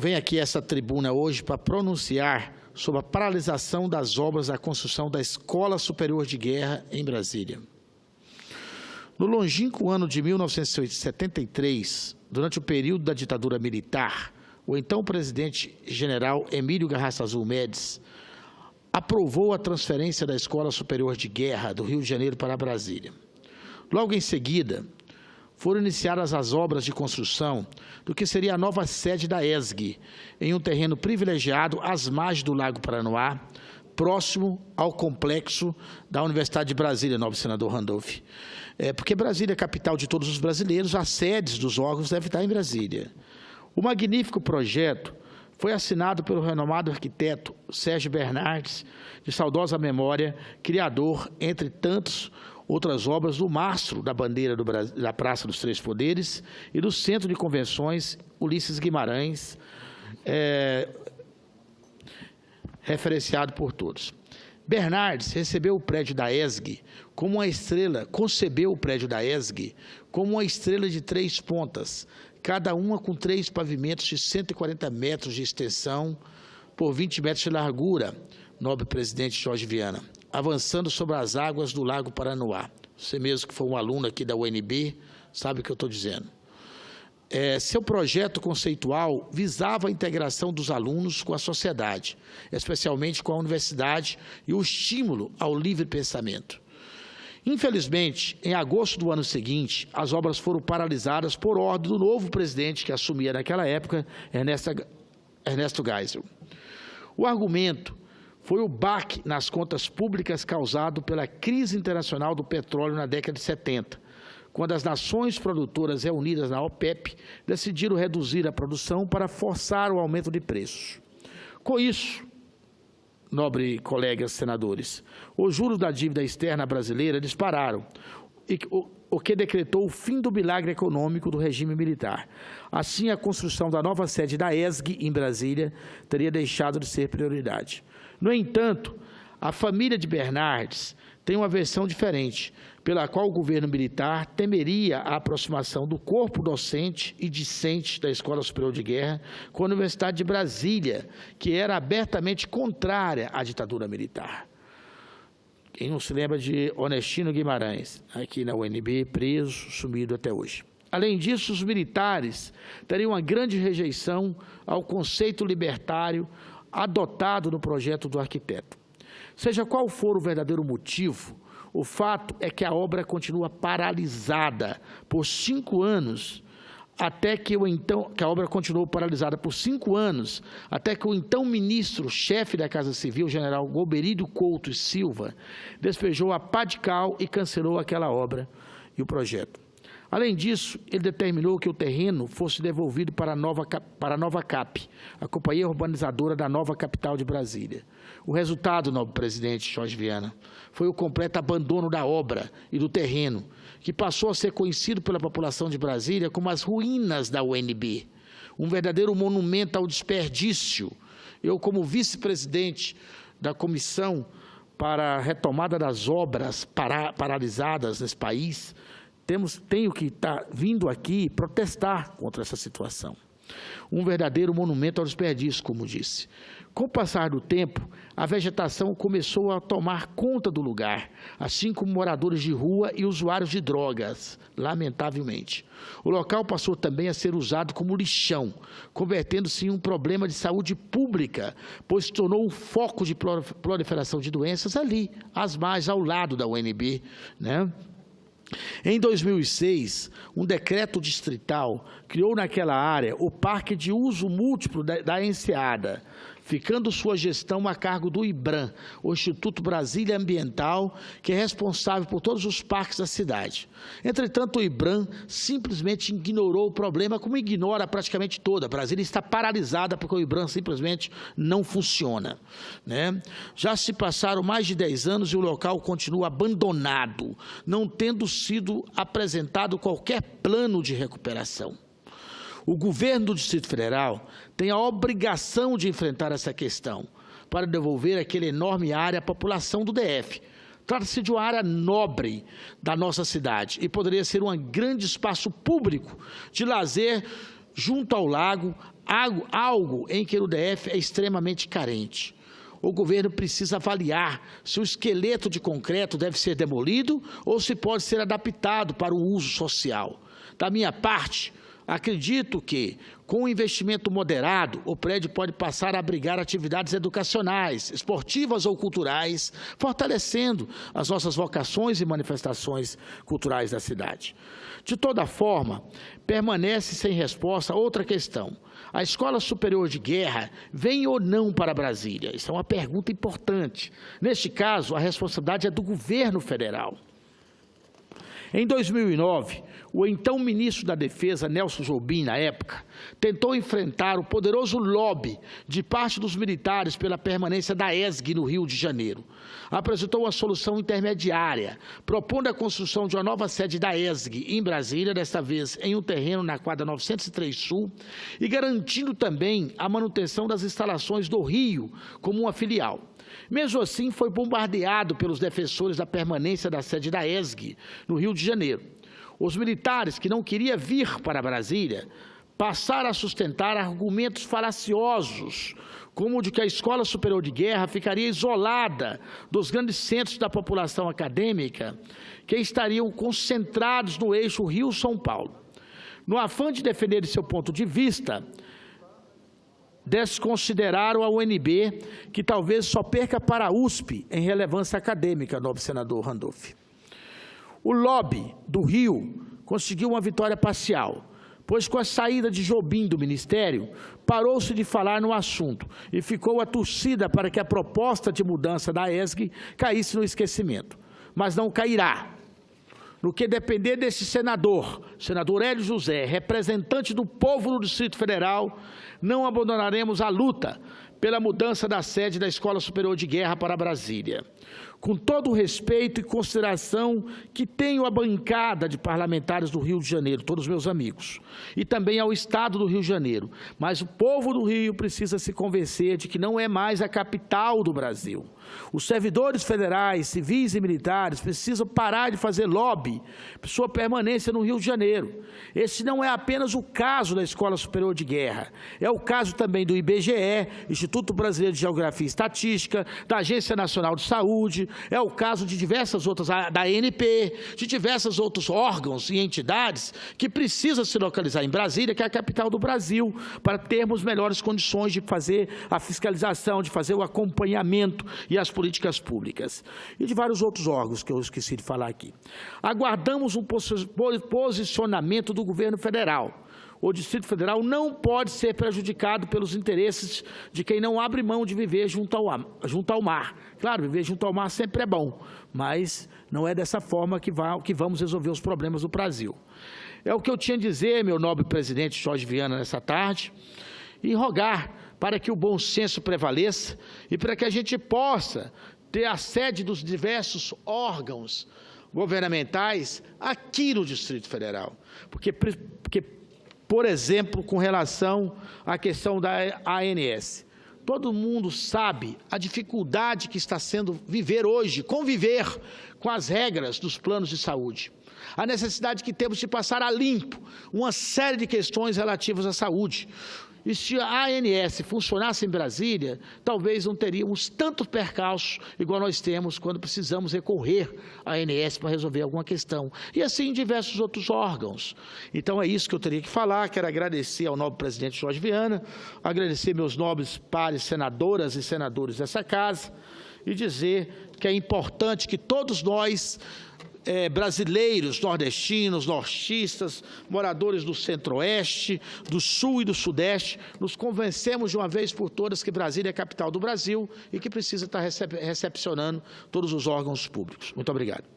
Venho aqui a essa tribuna hoje para pronunciar sobre a paralisação das obras da construção da Escola Superior de Guerra em Brasília. No longínquo ano de 1973, durante o período da ditadura militar, o então presidente general Emílio Garrastazu Médici aprovou a transferência da Escola Superior de Guerra do Rio de Janeiro para Brasília. Logo em seguida, foram iniciadas as obras de construção do que seria a nova sede da ESG, em um terreno privilegiado às margens do Lago Paranoá, próximo ao complexo da Universidade de Brasília, nobre senador Randolph. Porque Brasília é a capital de todos os brasileiros, as sedes dos órgãos devem estar em Brasília. O magnífico projeto foi assinado pelo renomado arquiteto Sérgio Bernardes, de saudosa memória, criador, entre tantos outras obras, do mastro da bandeira da Praça dos Três Poderes e do Centro de Convenções Ulisses Guimarães, referenciado por todos. Bernardes recebeu o prédio da ESG como uma estrela, concebeu o prédio da ESG como uma estrela de 3 pontas, cada uma com 3 pavimentos de 140 metros de extensão por 20 metros de largura, nobre presidente Jorge Viana, avançando sobre as águas do Lago Paranoá. Você mesmo que foi um aluno aqui da UNB, sabe o que eu estou dizendo. Seu projeto conceitual visava a integração dos alunos com a sociedade, especialmente com a universidade, e o estímulo ao livre pensamento. Infelizmente, em agosto do ano seguinte, as obras foram paralisadas por ordem do novo presidente que assumia naquela época, Ernesto Geisel. O argumento foi o baque nas contas públicas causado pela crise internacional do petróleo na década de 70, quando as nações produtoras reunidas na OPEP decidiram reduzir a produção para forçar o aumento de preços. Com isso, nobres colegas senadores, os juros da dívida externa brasileira dispararam, o que decretou o fim do milagre econômico do regime militar. Assim, a construção da nova sede da ESG em Brasília teria deixado de ser prioridade. No entanto, a família de Bernardes tem uma versão diferente, pela qual o governo militar temeria a aproximação do corpo docente e discente da Escola Superior de Guerra com a Universidade de Brasília, que era abertamente contrária à ditadura militar. Quem não se lembra de Onestino Guimarães, aqui na UNB, preso, sumido até hoje. Além disso, os militares teriam uma grande rejeição ao conceito libertário adotado no projeto do arquiteto. Seja qual for o verdadeiro motivo, o fato é que a obra continua paralisada por 5 anos, até que a obra continuou paralisada por 5 anos, até que o então ministro-chefe da Casa Civil, general Golberídio Couto e Silva, despejou a pá de cal e cancelou aquela obra e o projeto. Além disso, ele determinou que o terreno fosse devolvido para a nova CAP, a Companhia Urbanizadora da nova capital de Brasília. O resultado, nobre presidente Jorge Viana, foi o completo abandono da obra e do terreno, que passou a ser conhecido pela população de Brasília como as ruínas da UNB, um verdadeiro monumento ao desperdício. Eu, como vice-presidente da Comissão para a Retomada das Obras paralisadas nesse país, tenho que estar vindo aqui protestar contra essa situação. Um verdadeiro monumento ao desperdício, como disse. Com o passar do tempo, a vegetação começou a tomar conta do lugar, assim como moradores de rua e usuários de drogas, lamentavelmente. O local passou também a ser usado como lixão, convertendo-se em um problema de saúde pública, pois se tornou um foco de proliferação de doenças ali, às margens, ao lado da UNB, né? Em 2006, um decreto distrital criou naquela área o Parque de Uso Múltiplo da Enseada, ficando sua gestão a cargo do IBRAM, o Instituto Brasília Ambiental, que é responsável por todos os parques da cidade. Entretanto, o IBRAM simplesmente ignorou o problema, como ignora praticamente toda. Brasília está paralisada porque o IBRAM simplesmente não funciona, né? Já se passaram mais de 10 anos e o local continua abandonado, não tendo sido apresentado qualquer plano de recuperação. O governo do Distrito Federal tem a obrigação de enfrentar essa questão para devolver aquela enorme área à população do DF. Trata-se de uma área nobre da nossa cidade e poderia ser um grande espaço público de lazer junto ao lago, algo em que o DF é extremamente carente. O governo precisa avaliar se o esqueleto de concreto deve ser demolido ou se pode ser adaptado para o uso social. Da minha parte, acredito que, com um investimento moderado, o prédio pode passar a abrigar atividades educacionais, esportivas ou culturais, fortalecendo as nossas vocações e manifestações culturais da cidade. De toda forma, permanece sem resposta outra questão. A Escola Superior de Guerra vem ou não para Brasília? Isso é uma pergunta importante. Neste caso, a responsabilidade é do governo federal. Em 2009, o então ministro da Defesa, Nelson Jobim, na época, tentou enfrentar o poderoso lobby de parte dos militares pela permanência da ESG no Rio de Janeiro. Apresentou uma solução intermediária, propondo a construção de uma nova sede da ESG em Brasília, desta vez em um terreno na quadra 903 Sul, e garantindo também a manutenção das instalações do Rio como uma filial. Mesmo assim, foi bombardeado pelos defensores da permanência da sede da ESG no Rio de Janeiro. Os militares que não queriam vir para Brasília passaram a sustentar argumentos falaciosos, como o de que a Escola Superior de Guerra ficaria isolada dos grandes centros da população acadêmica, que estariam concentrados no eixo Rio-São Paulo. No afã de defender seu ponto de vista, desconsideraram a UNB, que talvez só perca para a USP em relevância acadêmica, nobre senador Randolph. O lobby do Rio conseguiu uma vitória parcial, pois com a saída de Jobim do Ministério, parou-se de falar no assunto e ficou a torcida para que a proposta de mudança da ESG caísse no esquecimento. Mas não cairá. No que depender desse senador Hélio José, representante do povo no Distrito Federal, não abandonaremos a luta pela mudança da sede da Escola Superior de Guerra para Brasília. Com todo o respeito e consideração que tenho à bancada de parlamentares do Rio de Janeiro, todos meus amigos, e também ao Estado do Rio de Janeiro, mas o povo do Rio precisa se convencer de que não é mais a capital do Brasil. Os servidores federais, civis e militares precisam parar de fazer lobby por sua permanência no Rio de Janeiro. Esse não é apenas o caso da Escola Superior de Guerra, é o caso também do IBGE, Instituto Brasileiro de Geografia e Estatística, da Agência Nacional de Saúde, é o caso de diversas outras, da ANP, de diversos outros órgãos e entidades que precisam se localizar em Brasília, que é a capital do Brasil, para termos melhores condições de fazer a fiscalização, de fazer o acompanhamento e as políticas públicas. E de vários outros órgãos que eu esqueci de falar aqui. Aguardamos um posicionamento do governo federal. O Distrito Federal não pode ser prejudicado pelos interesses de quem não abre mão de viver junto ao mar. Claro, viver junto ao mar sempre é bom, mas não é dessa forma que vamos resolver os problemas do Brasil. É o que eu tinha a dizer, meu nobre presidente Jorge Viana, nessa tarde, e rogar para que o bom senso prevaleça e para que a gente possa ter a sede dos diversos órgãos governamentais aqui no Distrito Federal. Porque por exemplo, com relação à questão da ANS. Todo mundo sabe a dificuldade que está sendo conviver com as regras dos planos de saúde. A necessidade que temos de passar a limpo uma série de questões relativas à saúde. E se a ANS funcionasse em Brasília, talvez não teríamos tantos percalços igual nós temos quando precisamos recorrer à ANS para resolver alguma questão. E assim em diversos outros órgãos. Então é isso que eu teria que falar. Quero agradecer ao nobre presidente Jorge Viana, agradecer meus nobres pares senadoras e senadores dessa casa e dizer que é importante que todos nós, brasileiros, nordestinos, nortistas, moradores do Centro-Oeste, do Sul e do Sudeste, nos convencemos de uma vez por todas que Brasília é a capital do Brasil e que precisa estar recepcionando todos os órgãos públicos. Muito obrigado.